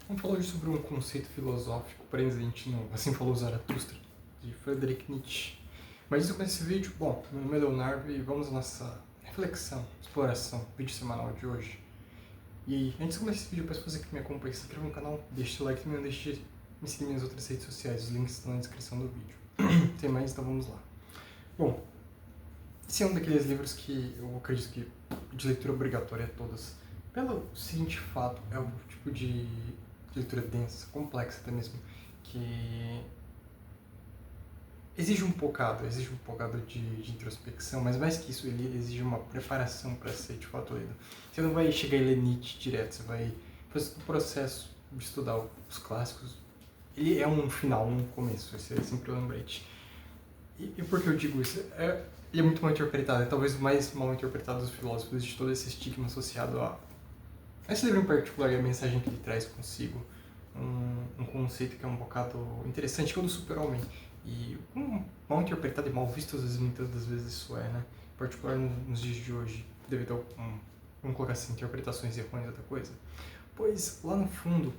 Vamos falar hoje sobre um conceito filosófico presente no Assim Falou Zaratustra, de Friedrich Nietzsche. Mas antes de começar esse vídeo, bom, meu nome é Leonardo e vamos à nossa reflexão, exploração, vídeo semanal de hoje. E antes de começar esse vídeo, eu peço para você que me acompanhe, se inscreva no canal, deixe o like e não deixe de me seguir nas minhas outras redes sociais, os links estão na descrição do vídeo. Sem mais, então vamos lá. Bom, esse é um daqueles livros que eu acredito que de leitura obrigatória a todas. Pelo seguinte fato, é o tipo de leitura densa, complexa até mesmo, que exige um bocado de introspecção, mas mais que isso, ele exige uma preparação para ser de fato lido. Você não vai chegar e ler Nietzsche direto, você vai fazer o processo de estudar os clássicos. Ele é um final, um começo, esse é sempre o lembrete. E por que eu digo isso? Ele é muito mal interpretado, é talvez o mais mal interpretado dos filósofos, de todo esse estigma associado a esse livro em particular e a mensagem que ele traz consigo. Um conceito que é um bocado interessante, que é o do super-homem. E mal interpretado e mal visto, às vezes, muitas das vezes isso é, né? Em particular nos dias de hoje, devido a, vamos colocar assim, interpretações errôneas da coisa. Pois, lá no fundo,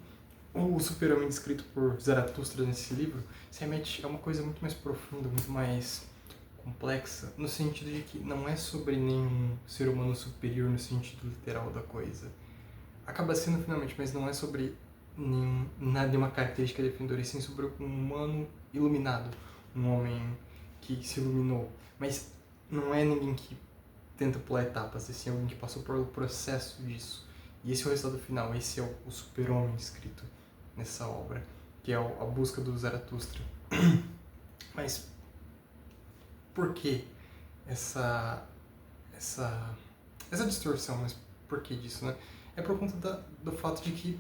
o super-homem descrito por Zaratustra nesse livro se remete a uma coisa muito mais profunda, muito mais complexa, no sentido de que não é sobre nenhum ser humano superior no sentido literal da coisa. Acaba sendo finalmente, mas não é sobre nenhuma característica definidora, e sim sobre um humano iluminado, um homem que se iluminou. Mas não é ninguém que tenta pular etapas, assim, é alguém que passou pelo processo disso. E esse é o resultado final, esse é o super-homem escrito nessa obra, que é a busca do Zaratustra. Mas por que essa, essa distorção? Mas por que disso, né? É por conta do fato de que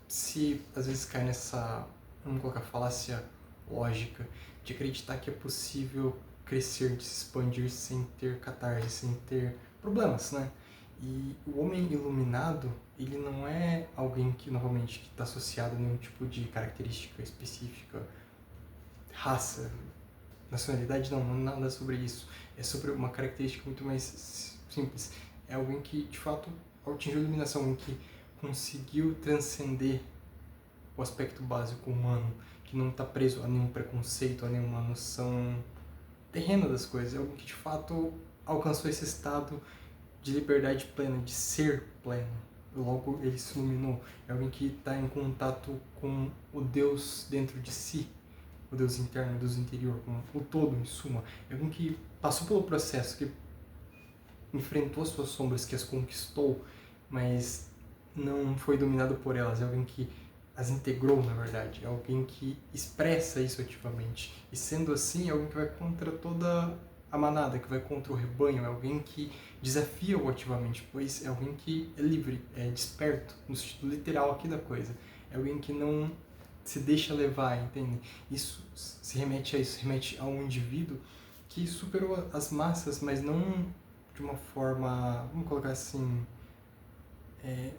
se às vezes cai nessa, vamos colocar, falácia lógica de acreditar que é possível crescer, de se expandir sem ter catarse, sem ter problemas, né? E o homem iluminado, ele não é alguém que, novamente, que está associado a nenhum tipo de característica específica, raça, nacionalidade, não é nada sobre isso. É sobre uma característica muito mais simples. É alguém que, de fato, atingiu a iluminação, alguém que conseguiu transcender o aspecto básico humano, que não está preso a nenhum preconceito, a nenhuma noção terrena das coisas. É alguém que, de fato, alcançou esse estado de liberdade plena, de ser pleno. Logo, ele se iluminou. É alguém que está em contato com o Deus dentro de si, o Deus interno, o Deus interior, com o todo, em suma. É alguém que passou pelo processo, que enfrentou as suas sombras, que as conquistou, mas não foi dominado por elas. É alguém que as integrou, na verdade. É alguém que expressa isso ativamente. E sendo assim, é alguém que vai contra toda a manada, que vai contra o rebanho. É alguém que desafia-o ativamente, pois é alguém que é livre, é desperto, no sentido literal aqui da coisa. É alguém que não se deixa levar, entende? Isso se remete a isso, se remete a um indivíduo que superou as massas, mas não de uma forma, vamos colocar assim,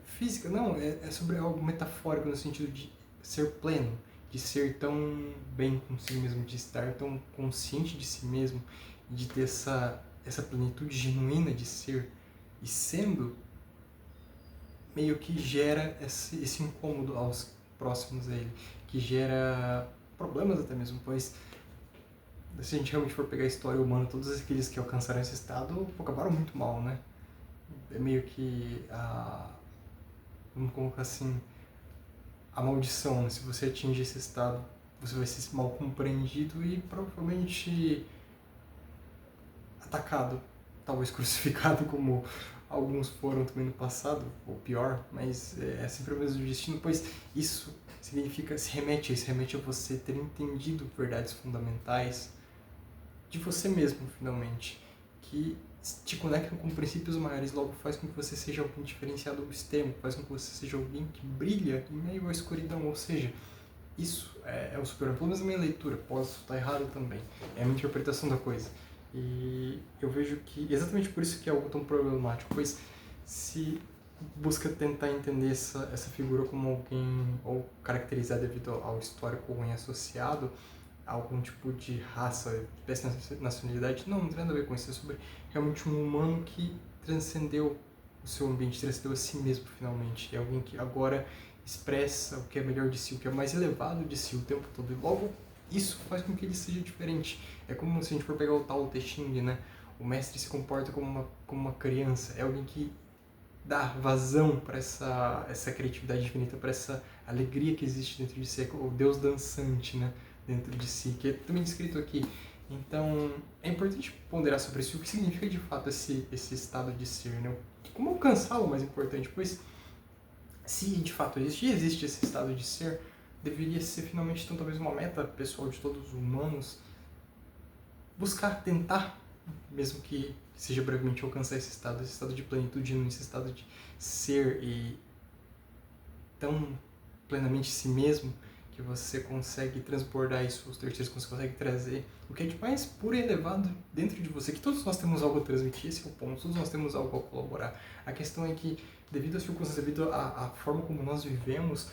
física, não, é sobre algo metafórico no sentido de ser pleno, de ser tão bem consigo mesmo, de estar tão consciente de si mesmo, de ter essa plenitude genuína de ser, e sendo, meio que gera esse incômodo aos próximos a ele, que gera problemas até mesmo, pois se a gente realmente for pegar a história humana, todos aqueles que alcançaram esse estado acabaram muito mal, né? É meio que vamos colocar assim, a maldição, né? Se você atingir esse estado, você vai ser mal compreendido e provavelmente atacado, talvez crucificado, como alguns foram também no passado, ou pior, mas é sempre o mesmo destino, pois isso significa, se remete a você ter entendido verdades fundamentais de você mesmo, finalmente, que te conectam com princípios maiores, logo faz com que você seja alguém diferenciado do extremo, faz com que você seja alguém que brilha em meio à escuridão, ou seja, isso é o super-homem, pelo menos a minha leitura, posso estar errado também, é a minha interpretação da coisa. E eu vejo que exatamente por isso que é algo tão problemático, pois se busca tentar entender essa figura como alguém, ou caracterizar devido ao histórico ruim associado, algum tipo de raça, espécie, nacionalidade, não tem nada a ver com isso, é sobre realmente um humano que transcendeu o seu ambiente, transcendeu a si mesmo finalmente, é alguém que agora expressa o que é melhor de si, o que é mais elevado de si o tempo todo. E logo, isso faz com que ele seja diferente. É como se a gente for pegar o Tao Te Ching, né? O mestre se comporta como uma criança. É alguém que dá vazão para essa criatividade infinita, para essa alegria que existe dentro de si. É o Deus dançante, né? Dentro de si, que é também descrito aqui. Então, é importante ponderar sobre isso, o que significa de fato esse estado de ser, né? Como alcançá-lo, mais importante, pois se de fato existe esse estado de ser, deveria ser finalmente então talvez uma meta pessoal de todos os humanos buscar, tentar, mesmo que seja brevemente, alcançar esse estado de plenitude, esse estado de ser e tão plenamente si mesmo que você consegue transbordar isso aos terceiros, que você consegue trazer o que é de mais puro e elevado dentro de você, que todos nós temos algo a transmitir, esse é o ponto, todos nós temos algo a colaborar. A questão é que, devido às circunstâncias, devido à forma como nós vivemos,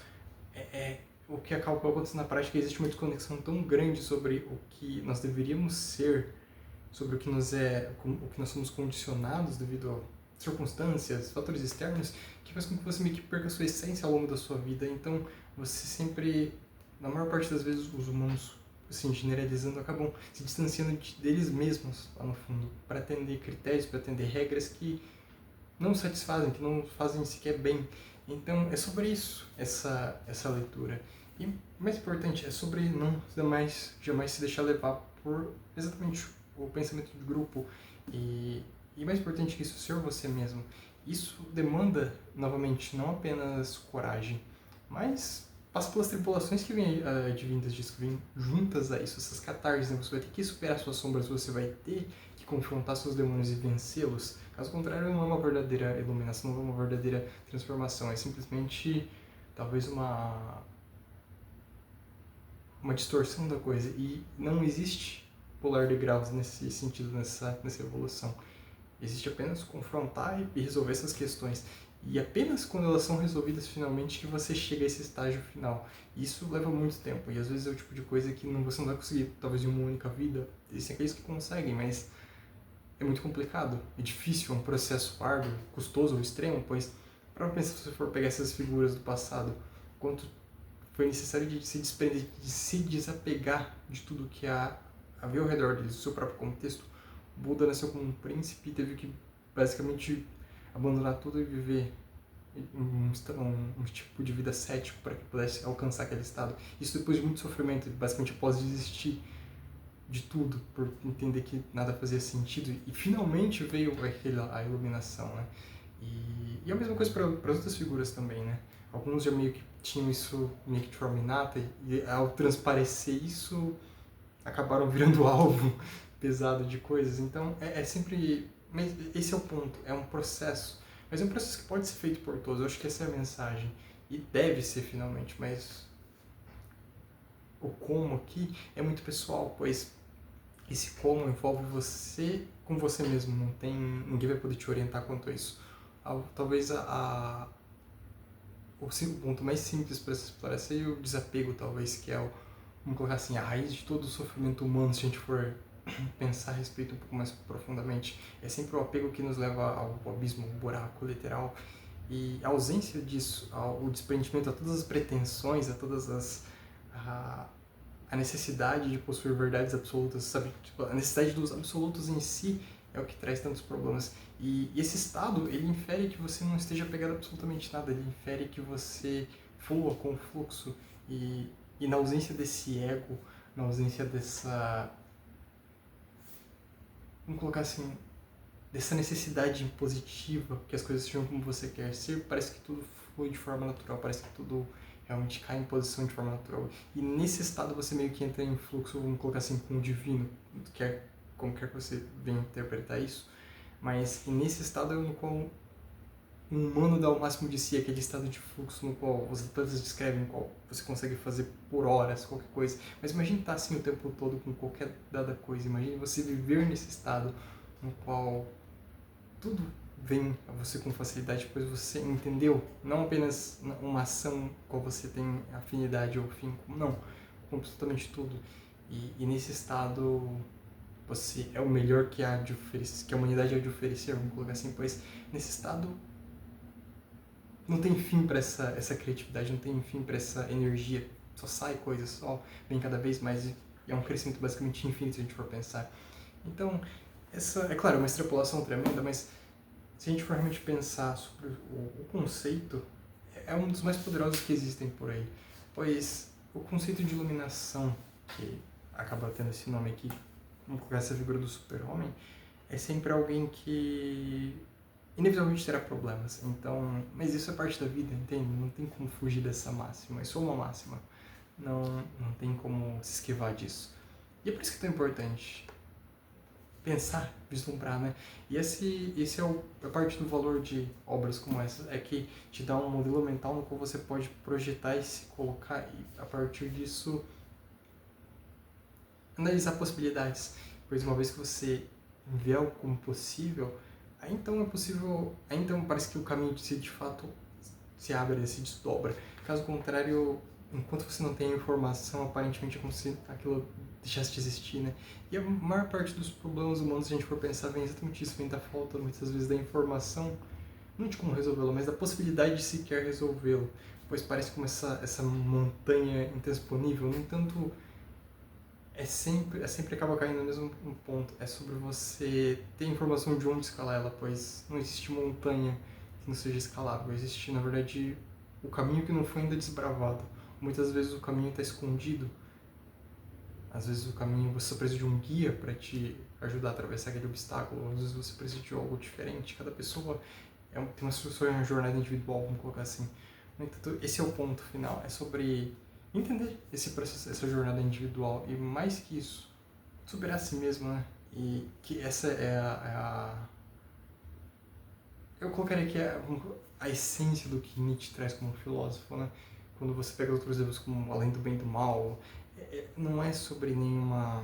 o que acaba acontecendo na prática, existe uma desconexão tão grande sobre o que nós deveríamos ser, sobre o que nós somos condicionados devido a circunstâncias, fatores externos, que faz com que você meio que perca a sua essência ao longo da sua vida. Então, você sempre, na maior parte das vezes, os humanos, assim, generalizando, acabam se distanciando deles mesmos, lá no fundo, para atender critérios, para atender regras que não satisfazem, que não fazem sequer bem. Então, é sobre isso, essa leitura. E, mais importante, é sobre não jamais se deixar levar por exatamente o pensamento de grupo e mais importante que isso, ser você mesmo. Isso demanda, novamente, não apenas coragem, mas passa pelas tribulações que vêm advindas disso, que vêm juntas a isso, essas catarses, né? Você vai ter que superar suas sombras, você vai ter que confrontar seus demônios e vencê-los. Caso contrário, não é uma verdadeira iluminação, não é uma verdadeira transformação, é simplesmente, talvez, uma distorção da coisa. E não existe pular de graus nesse sentido, nessa evolução. Existe apenas confrontar e resolver essas questões. E apenas quando elas são resolvidas finalmente que você chega a esse estágio final. E isso leva muito tempo. E às vezes é o tipo de coisa que você não vai conseguir, talvez, em uma única vida. Existem aqueles que conseguem, mas é muito complicado. É difícil, é um processo árduo, custoso, extremo, pois, para pensar, se você for pegar essas figuras do passado, quanto foi necessário de se desprender, de se desapegar de tudo que havia ao redor deles, do seu próprio contexto. Buda nasceu como um príncipe e teve que basicamente abandonar tudo e viver um tipo de vida cético para que pudesse alcançar aquele estado. Isso depois de muito sofrimento, basicamente após desistir de tudo, por entender que nada fazia sentido, e finalmente veio a iluminação, né? E é a mesma coisa para as outras figuras também, né? Alguns já meio que tinham isso meio que de forma inata, e ao transparecer isso, acabaram virando alvo pesado de coisas. Então, é sempre... Mas esse é o ponto, é um processo. Mas é um processo que pode ser feito por todos, eu acho que essa é a mensagem. E deve ser, finalmente, mas o como aqui é muito pessoal, pois esse como envolve você com você mesmo, ninguém vai poder te orientar quanto a isso. Talvez o ponto mais simples para se explorar seja o desapego, talvez, que é vamos colocar assim, a raiz de todo o sofrimento humano, se a gente for pensar a respeito um pouco mais profundamente. É sempre o apego que nos leva ao abismo, ao buraco literal. E a ausência disso, o desprendimento a todas as pretensões, a todas a necessidade de possuir verdades absolutas, sabe? Tipo, a necessidade dos absolutos em si é o que traz tantos problemas. E esse estado, ele infere que você não esteja apegado a absolutamente nada, ele infere que você flua com o fluxo e na ausência desse ego, na ausência dessa, vamos colocar assim, dessa necessidade impositiva, que as coisas sejam como você quer ser, parece que tudo flui de forma natural, parece que tudo realmente cai em posição de forma natural. E nesse estado você meio que entra em fluxo, vamos colocar assim, com o divino, como quer que você venha interpretar isso, mas nesse estado é no qual um humano dá o máximo de si, aquele estado de fluxo no qual os atletas descrevem, no qual você consegue fazer por horas qualquer coisa. Mas imagine estar assim o tempo todo com qualquer dada coisa, imagine você viver nesse estado no qual tudo vem a você com facilidade, pois você entendeu, não apenas uma ação com você tem afinidade ou fim, não, absolutamente tudo. E nesse estado você é o melhor que há de oferecer, que a humanidade há de oferecer, vamos colocar assim, pois nesse estado não tem fim para essa criatividade, não tem fim para essa energia. Só sai coisas, só vem cada vez mais e é um crescimento basicamente infinito se a gente for pensar. Então, essa, é claro, uma extrapolação tremenda, mas se a gente for realmente pensar sobre o conceito, é um dos mais poderosos que existem por aí. Pois o conceito de iluminação, que acaba tendo esse nome aqui, vamos colocar essa figura do super-homem, é sempre alguém que inevitavelmente terá problemas. Então, mas isso é parte da vida, entende? Não tem como fugir dessa máxima. É só uma máxima. Não tem como se esquivar disso. E é por isso que é tão importante pensar, vislumbrar, né? E esse é a parte do valor de obras como essa, é que te dá um modelo mental no qual você pode projetar e se colocar e, a partir disso, analisar possibilidades. Pois uma vez que você vê algo como possível, aí então é possível, aí então parece que o caminho de fato se abre, se desdobra. Caso contrário, enquanto você não tem a informação, aparentemente é como se aquilo deixasse de existir, né? E a maior parte dos problemas humanos, se a gente for pensar, vem exatamente isso, vem da falta, muitas vezes, da informação, não de como resolvê-lo, mas da possibilidade de sequer resolvê-lo. Pois parece como essa montanha intransponível, no entanto, sempre acaba caindo no mesmo ponto. É sobre você ter informação de onde escalar ela, pois não existe montanha que não seja escalável. Existe, na verdade, o caminho que não foi ainda desbravado. Muitas vezes o caminho está escondido. Às vezes o caminho, você precisa de um guia para te ajudar a atravessar aquele obstáculo. Às vezes você precisa de algo diferente. Cada pessoa tem uma sua jornada individual, vamos colocar assim. No entanto, esse é o ponto final. É sobre entender esse processo, essa jornada individual e, mais que isso, superar a si mesmo, né? E que essa é eu colocaria que é a essência do que Nietzsche traz como filósofo, né? Quando você pega outros livros como Além do Bem e do Mal, não é sobre nenhuma,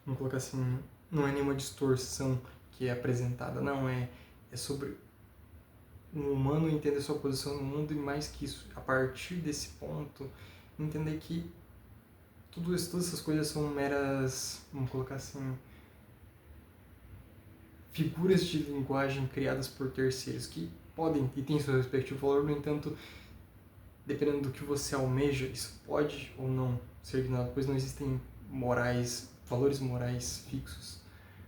vamos colocar assim, não é nenhuma distorção que é apresentada, não, é sobre um humano entender sua posição no mundo e, mais que isso, a partir desse ponto, entender que todas essas coisas são meras, vamos colocar assim, figuras de linguagem criadas por terceiros que podem e têm seu respectivo valor, no entanto, dependendo do que você almeja, isso pode ou não ser ignorado, pois não existem valores morais fixos.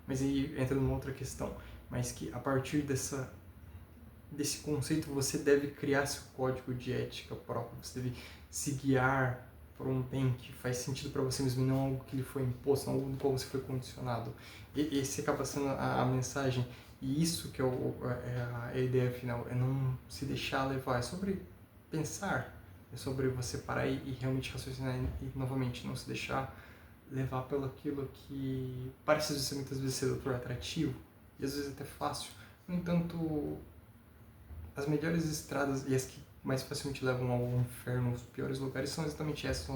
Mas aí entra numa outra questão, mas que a partir desse conceito você deve criar seu código de ética próprio, você deve se guiar por um bem que faz sentido para você mesmo, não algo que lhe foi imposto, não algo no qual você foi condicionado. E esse acaba sendo a mensagem, e isso que é a ideia final, é não se deixar levar, é sobre pensar, é sobre você parar e realmente raciocinar e novamente não se deixar levar pelo aquilo que parece ser muitas vezes sedutor, atrativo e às vezes até fácil. No entanto, as melhores estradas e as que mais facilmente levam ao inferno, os piores lugares, são exatamente essas,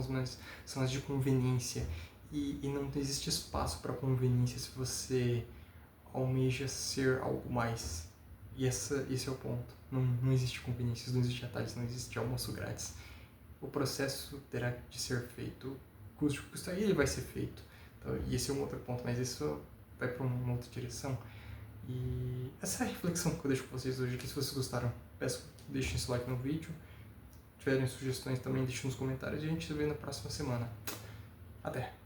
são as de conveniência. E não existe espaço para conveniência se você almeja ser algo mais. E esse é o ponto. Não existe conveniências, não existe atalhos, não existe almoço grátis. O processo terá de ser feito, custe o que custar, e ele vai ser feito. Então, e esse é um outro ponto, mas isso vai para uma outra direção. E essa é a reflexão que eu deixo com vocês hoje aqui. Se vocês gostaram, peço que deixem seu like no vídeo. Se tiverem sugestões também, deixem nos comentários e a gente se vê na próxima semana. Até!